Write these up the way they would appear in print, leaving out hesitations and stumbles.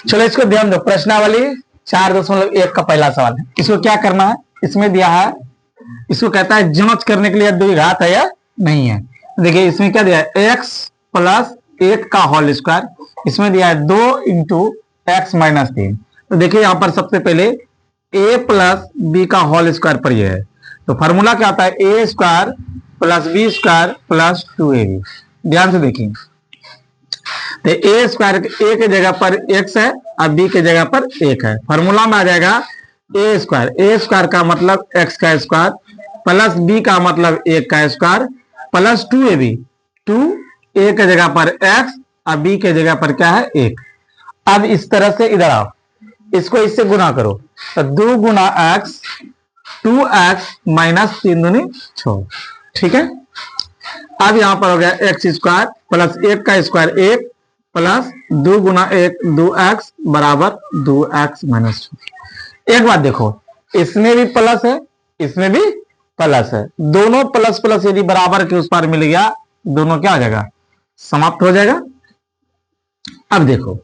चलो इसको ध्यान दो, प्रश्नावली 4.1 का पहला सवाल है। इसको क्या करना है, इसमें दिया है, इसको कहता है जांच करने के लिए द्विघात है या नहीं है। देखिए इसमें क्या दिया है, x प्लस 1 का होल स्क्वायर, इसमें दिया है 2 इंटू एक्स माइनस 3। तो देखिए यहां पर सबसे पहले a प्लस बी का होल स्क्वायर पर यह है, तो फॉर्मूला क्या आता है, A square plus B square plus 2ab। ध्यान से देखिए, तो ए स्क्वायर ए के जगह पर x है और बी के जगह पर 1 है, फॉर्मूला में आ जाएगा ए स्क्वायर का मतलब x का स्क्वायर प्लस बी का मतलब 1 का स्क्वायर प्लस 2ab, 2 a के जगह पर x और b के जगह पर क्या है 1। अब इस तरह से इधर आओ, इसको इससे गुना करो, तो 2 गुना x 2x माइनस 3 दूनी 6, ठीक है। अब यहां पर हो गया एक्स स्क्वायर प्लस 1 का स्क्वायर 1 प्लस 2 गुना 1 2x बराबर 2x माइनस 6। एक बात देखो, इसमें भी प्लस है इसमें भी प्लस है, दोनों प्लस प्लस यदि बराबर के उस पार मिल गया, दोनों क्या हो जाएगा, समाप्त हो जाएगा। अब देखो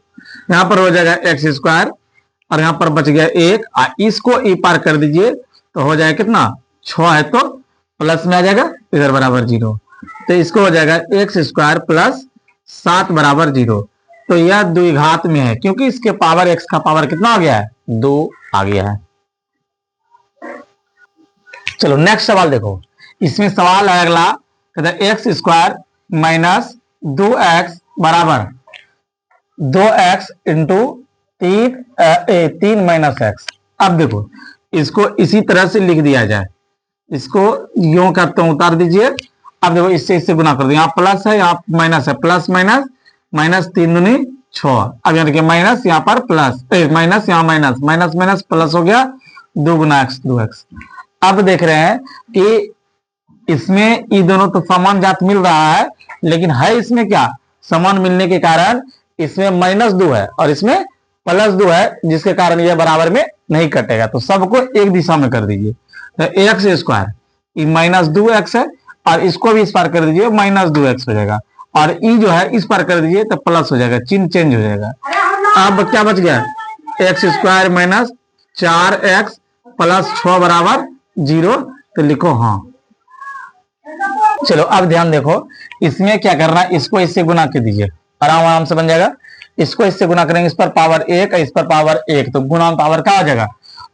यहां पर हो जाएगा एक्स स्क्वायर और यहां पर बच गया 1, इसको ई पार कर दीजिए तो हो जाएगा कितना, 6 है तो प्लस में आ जाएगा, इधर बराबर 0, तो इसको हो जाएगा एक्स स्क्वायर प्लस 7 बराबर 0। तो यह द्विघात में है क्योंकि इसके पावर एक्स का पावर कितना आ गया है, 2 आ गया है। चलो नेक्स्ट सवाल देखो, इसमें सवाल है अगला, कहता है एक्स स्क्वायर माइनस 2x बराबर 2x इंटू 3 माइनस एक्स। अब देखो इसको इसी तरह से लिख दिया जाए, इसको यूं करते हैं उतार दीजिए। अब देखो इससे गुना कर दो, यहाँ प्लस है यहाँ माइनस है, प्लस माइनस माइनस 3 दूनी 6। अब यहाँ देखिए माइनस यहाँ पर प्लस, माइनस यहाँ माइनस, माइनस माइनस प्लस हो गया, 2 गुना एक्स 2x। अब देख रहे हैं कि इसमें ये दोनों तो समान जात मिल रहा है, लेकिन है इसमें क्या, समान मिलने के कारण इसमें माइनस 2 है और इसमें प्लस 2 है, जिसके कारण यह बराबर में नहीं कटेगा, तो सबको एक दिशा में कर दीजिए। तो एक्स स्क्वायर माइनस 2x है और इसको भी इस पार कर दीजिए, माइनस 2x हो जाएगा, और ई जो है इस पार कर दीजिए तो प्लस हो जाएगा, चिन्ह चेंज हो जाएगा। अब क्या बच गया, x square minus 4x plus 6 बराबर 0, तो लिखो हाँ। चलो अब ध्यान देखो, इसमें क्या करना है, इसको इससे गुना कर दीजिए, आराम आराम से बन जाएगा। इसको इससे गुना करेंगे, इस पर पावर 1 इस पर पावर 1, तो गुना पावर क्या हो जाएगा,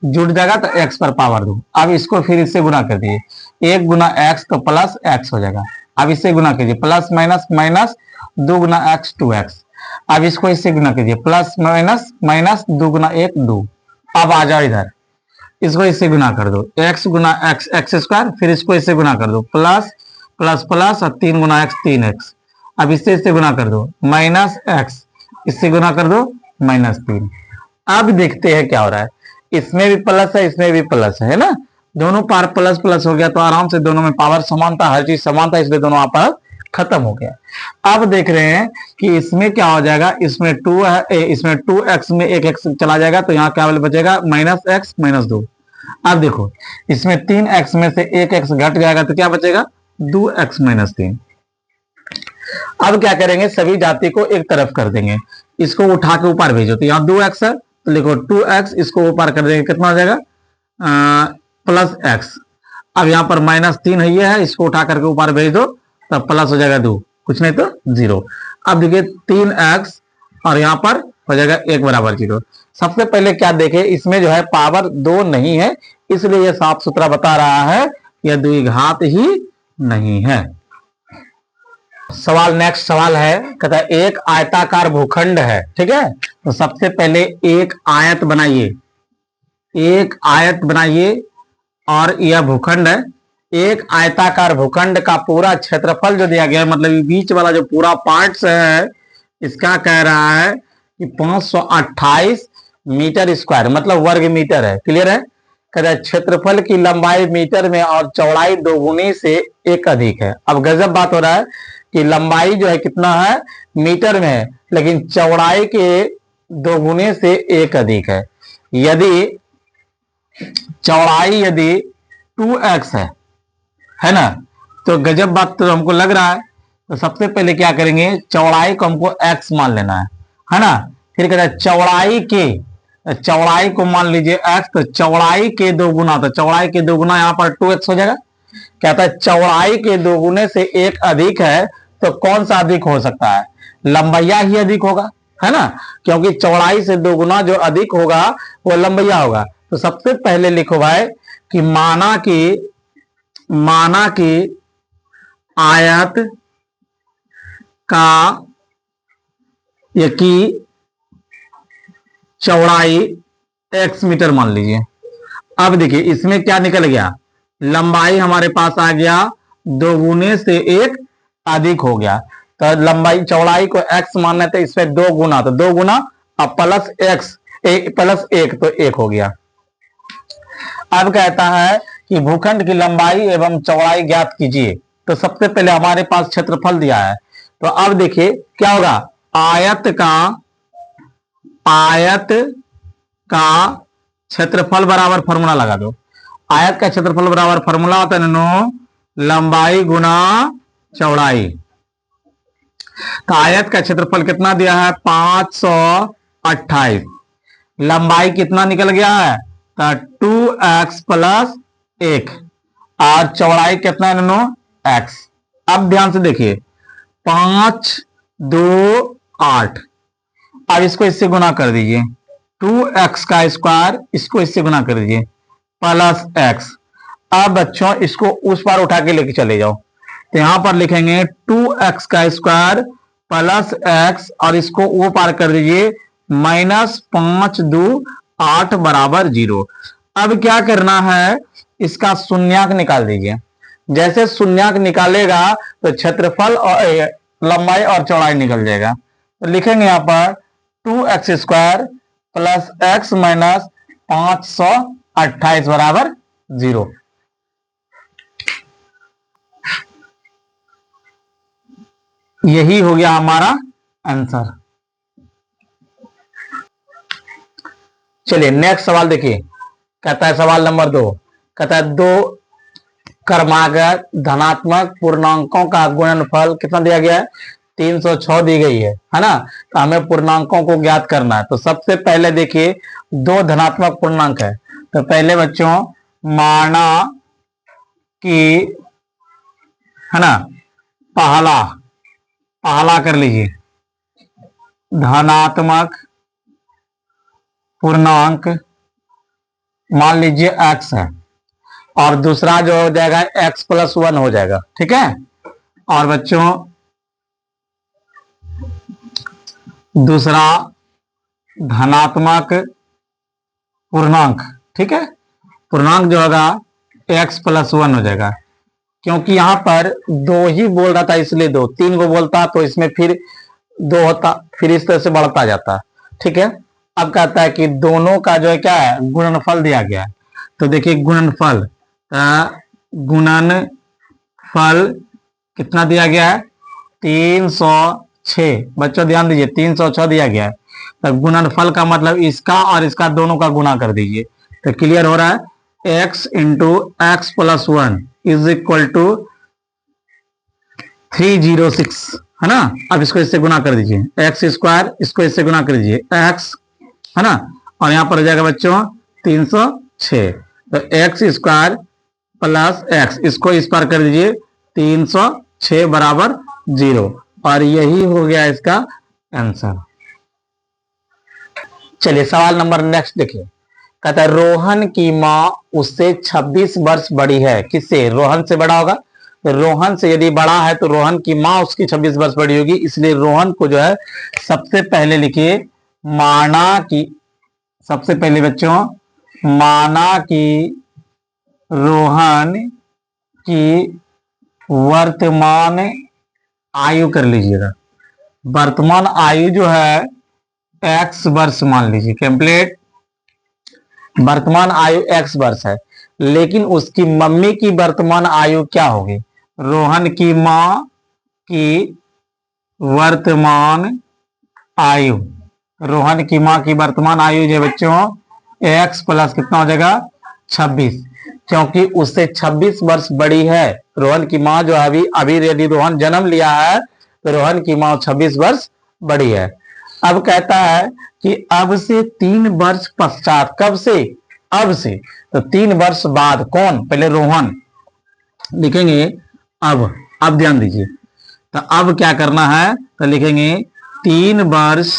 जुड़ जाएगा, तो x पर पावर 2। अब इसको फिर इससे गुना कर दिए, 1 गुना x तो प्लस x हो जाएगा। अब इससे गुना कीजिए, प्लस माइनस माइनस 2 गुना x 2x। अब इसको इससे गुना कीजिए, प्लस माइनस माइनस 2 गुना 1 2। अब आ जाओ इधर, इसको इससे गुना कर दो, x गुना x एक्स स्क्वायर, फिर इसको इससे गुना कर दो, प्लस प्लस प्लस और 3 गुना x 3x। अब इससे गुना कर दो, माइनस x, इससे गुना कर दो माइनस 3। अब देखते हैं क्या हो रहा है, इसमें भी प्लस है इसमें भी प्लस है ना, दोनों पार प्लस प्लस हो गया, तो आराम से दोनों में पावर समानता, हर चीज समानता, इसलिए दोनों यहाँ पर खत्म हो गया। अब देख रहे हैं कि इसमें क्या हो जाएगा, इसमें 2 है, इसमें 2x में 1x चला जाएगा, तो यहाँ क्या बचेगा, माइनस x माइनस 2। अब देखो इसमें 3x में से 1x घट जाएगा, तो क्या बचेगा, 2x माइनस 3। अब क्या करेंगे, सभी जाति को एक तरफ कर देंगे, इसको उठा के ऊपर भेजो, तो यहाँ 2x है तो लिखो 2x, इसको ऊपर कर देंगे, कितना हो जाएगा, प्लस x। अब यहाँ पर माइनस 3 है, ये है, इसको उठा करके ऊपर भेज दो, तब प्लस हो जाएगा 2, कुछ नहीं तो 0। अब देखिए 3x और यहाँ पर हो जाएगा 1 बराबर 0। सबसे पहले क्या देखे, इसमें जो है पावर 2 नहीं है, इसलिए यह साफ सुथरा बता रहा है यह द्विघात ही नहीं है। सवाल नेक्स्ट सवाल है, कहता है एक आयताकार भूखंड है, ठीक है, तो सबसे पहले एक आयत बनाइए, एक आयत बनाइए, और यह भूखंड है। एक आयताकार भूखंड का पूरा क्षेत्रफल जो दिया गया है, मतलब बीच वाला जो पूरा पार्ट है, इसका कह रहा है कि 528 मीटर स्क्वायर, मतलब वर्ग मीटर है, क्लियर है। कहता है क्षेत्रफल की लंबाई मीटर में और चौड़ाई 2 गुनी से 1 अधिक है। अब गजब बात हो रहा है कि लंबाई जो है कितना है, मीटर में है, लेकिन चौड़ाई के 2 गुने से 1 अधिक है। यदि चौड़ाई यदि 2x है ना, तो गजब बात तो हमको लग रहा है। तो सबसे पहले क्या करेंगे, चौड़ाई को हमको x मान लेना है ना, फिर कहता है चौड़ाई के, चौड़ाई को मान लीजिए x, तो चौड़ाई के 2 गुना, तो चौड़ाई के 2 गुना यहाँ पर 2x हो जाएगा। कहता है चौड़ाई के 2 गुने से 1 अधिक है, तो कौन सा अधिक हो सकता है? लंबैया ही अधिक होगा, है ना, क्योंकि चौड़ाई से 2 गुना जो अधिक होगा वो लंबैया होगा। तो सबसे पहले लिखो भाई कि माना कि आयत का की चौड़ाई x मीटर मान लीजिए। अब देखिए इसमें क्या निकल गया, लंबाई हमारे पास आ गया 2 गुने से 1 अधिक हो गया। तो लंबाई चौड़ाई को x मानना है, तो इसमें 2 गुना, तो 2 गुना अब प्लस x प्लस 1, तो 1 हो गया। अब कहता है कि भूखंड की लंबाई एवं चौड़ाई ज्ञात कीजिए। तो सबसे पहले हमारे पास क्षेत्रफल दिया है, तो अब देखिए क्या होगा, आयत का क्षेत्रफल बराबर फॉर्मूला लगा दो। आयत का क्षेत्रफल बराबर फॉर्मूला होता है लंबाई गुना चौड़ाई। तो आयत का क्षेत्रफल कितना दिया है, 528। लंबाई कितना निकल गया है, तो 2x प्लस 1, और चौड़ाई कितना है x। अब ध्यान से देखिए 5 2 8, अब इसको इससे गुना कर दीजिए, 2x का स्क्वायर, इसको इससे गुना कर दीजिए प्लस x। अब बच्चों इसको उस पार उठा के लेके चले जाओ, तो यहां पर लिखेंगे 2x का स्क्वायर प्लस x, और इसको वो पार कर दीजिए -5 2 8 बराबर 0। अब क्या करना है, इसका शून्यक निकाल दीजिए। जैसे शून्यक निकालेगा तो क्षेत्रफल और लंबाई और चौड़ाई निकल जाएगा। तो लिखेंगे यहां पर 2x square plus x minus 528 बराबर 0। यही हो गया हमारा आंसर। चलिए नेक्स्ट सवाल देखिए, कहता है सवाल नंबर 2, कहता है 2 क्रमागत धनात्मक पूर्णांकों का गुणनफल कितना दिया गया है, 306 दी गई है ना। तो हमें पूर्णांकों को ज्ञात करना है। तो सबसे पहले देखिए 2 धनात्मक पूर्णांक है, तो पहले बच्चों माना कि, है ना, पहला कर लीजिए धनात्मक पूर्णांक मान लीजिए x है, और दूसरा जो हो जाएगा x प्लस 1 हो जाएगा, ठीक है। और बच्चों दूसरा धनात्मक पूर्णांक, ठीक है, पूर्णांक जो होगा x प्लस 1 हो जाएगा, क्योंकि यहां पर 2 ही बोल रहा था इसलिए 2, 3 को बोलता तो इसमें फिर 2 होता, फिर इस तरह से बढ़ता जाता, ठीक है। अब कहता है कि दोनों का जो है क्या है, गुणनफल दिया गया है। तो देखिए गुणनफल कितना दिया गया है, 306। बच्चों ध्यान दीजिए 306 दिया गया है, तो गुणनफल का मतलब इसका और इसका दोनों का गुना कर दीजिए, तो क्लियर हो रहा है। x into x plus 1 is equal to 306, है ना। अब इसको इससे गुना कर दीजिए, एक्स स्क्वायर, इसको इससे गुना कर दीजिए x, है ना, और यहां पर हो जाएगा बच्चों 306। तो एक्स स्क्वायर प्लस एक्स, इसको इस पर कर दीजिए 306 बराबर 0, और यही हो गया इसका आंसर। चलिए सवाल नंबर नेक्स्ट देखिए, कहता है रोहन की मां उससे 26 वर्ष बड़ी है। किससे, रोहन से बड़ा होगा। तो रोहन से यदि बड़ा है तो रोहन की मां उसकी 26 वर्ष बड़ी होगी, इसलिए रोहन को जो है सबसे पहले लिखिए माना कि, सबसे पहले बच्चों माना कि रोहन की वर्तमान आयु कर लीजिएगा। वर्तमान आयु जो है x वर्ष मान लीजिए, कंप्लीट वर्तमान आयु x वर्ष है, लेकिन उसकी मम्मी की वर्तमान आयु क्या होगी, रोहन की मां की वर्तमान आयु, रोहन की मां की वर्तमान आयु जो बच्चों x प्लस कितना हो जाएगा 26, क्योंकि उससे 26 वर्ष बड़ी है रोहन की मां जो अभी यदि रोहन जन्म लिया है तो रोहन की मां 26 वर्ष बड़ी है। अब कहता है कि अब से 3 वर्ष पश्चात, कब से, अब से, तो 3 वर्ष बाद कौन, पहले रोहन लिखेंगे अब ध्यान दीजिए, तो अब क्या करना है, तो लिखेंगे 3 वर्ष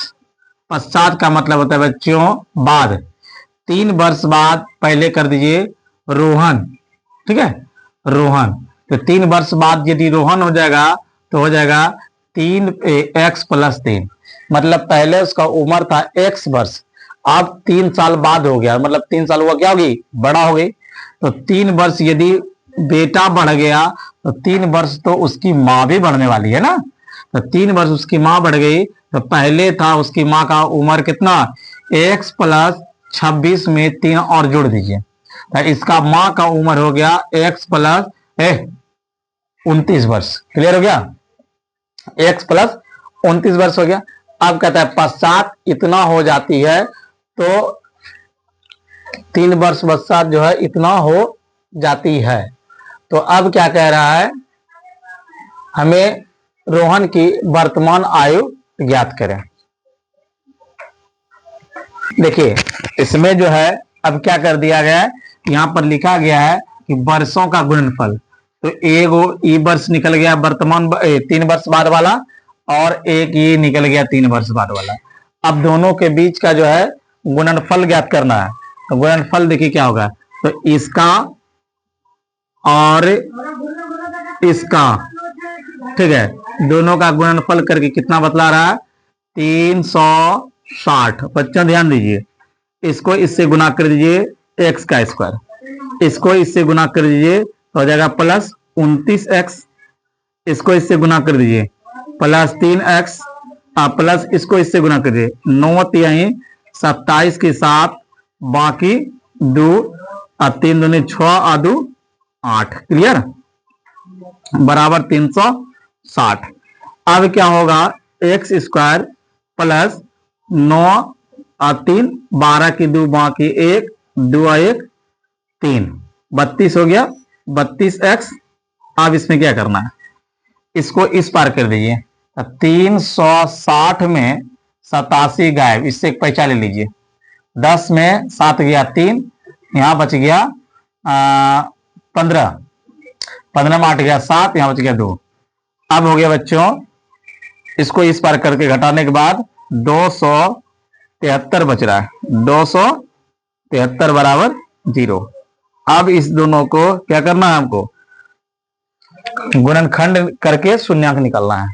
पश्चात का मतलब होता है बच्चों बाद, 3 वर्ष बाद पहले कर दीजिए रोहन, ठीक है, रोहन, तो 3 वर्ष बाद यदि रोहन हो जाएगा तो हो जाएगा 3x + 3, मतलब पहले उसका उम्र था x वर्ष, अब 3 साल बाद हो गया, मतलब 3 साल हुआ क्या होगी, बड़ा हो गई, तो 3 वर्ष यदि बेटा बढ़ गया तो 3 वर्ष तो उसकी माँ भी बढ़ने वाली है ना, तो 3 वर्ष उसकी माँ बढ़ गई, तो पहले था उसकी माँ का उम्र कितना, x + 26 में 3 और जोड़ दीजिए, तो इसका माँ का उम्र हो गया x + 29 वर्ष, क्लियर हो गया, x + 29 वर्ष हो गया। अब कहता है पश्चात इतना हो जाती है, तो 3 वर्ष पश्चात जो है इतना हो जाती है, तो अब क्या कह रहा है, हमें रोहन की वर्तमान आयु ज्ञात करें। देखिए इसमें जो है अब क्या कर दिया गया है, यहां पर लिखा गया है कि वर्षों का गुणनफल, तो एक ई वर्ष निकल गया वर्तमान 3 वर्ष बाद वाला, और एक ये निकल गया 3 वर्ष बाद वाला, अब दोनों के बीच का जो है गुणनफल ज्ञात करना है, तो गुणनफल देखिए क्या होगा, तो इसका और इसका, ठीक है, दोनों का गुणनफल करके कितना बतला रहा है, 360, बच्चों ध्यान दीजिए, इसको इससे गुना कर दीजिए x का स्क्वायर, इसको इससे गुना कर दीजिए तो हो जाएगा +29x, इसको इससे गुना कर दीजिए +3x, प्लस इसको इससे गुना कर दीजिए 9 तिहाई 27 के साथ बाकी 2 और 3 दूनी 6 और 2 8, क्लियर, बराबर 360। अब क्या होगा, x² + 9 और 3 12 की 2 बाकी 1 2 और 1 3 32 हो गया, 32x। अब इसमें क्या करना है, इसको इस पार कर दीजिए, 360 में 87 गायब, इससे एक पैसा ले लीजिए, 10 में 7 गया 3, यहां बच गया 15, 15 में 8 गया 7, यहां बच गया 2। अब हो गया बच्चों, इसको इस पार करके घटाने के बाद 273 बच रहा है, 273 बराबर 0। अब इस दोनों को क्या करना है, हमको गुणनखंड करके शून्यांक निकालना है,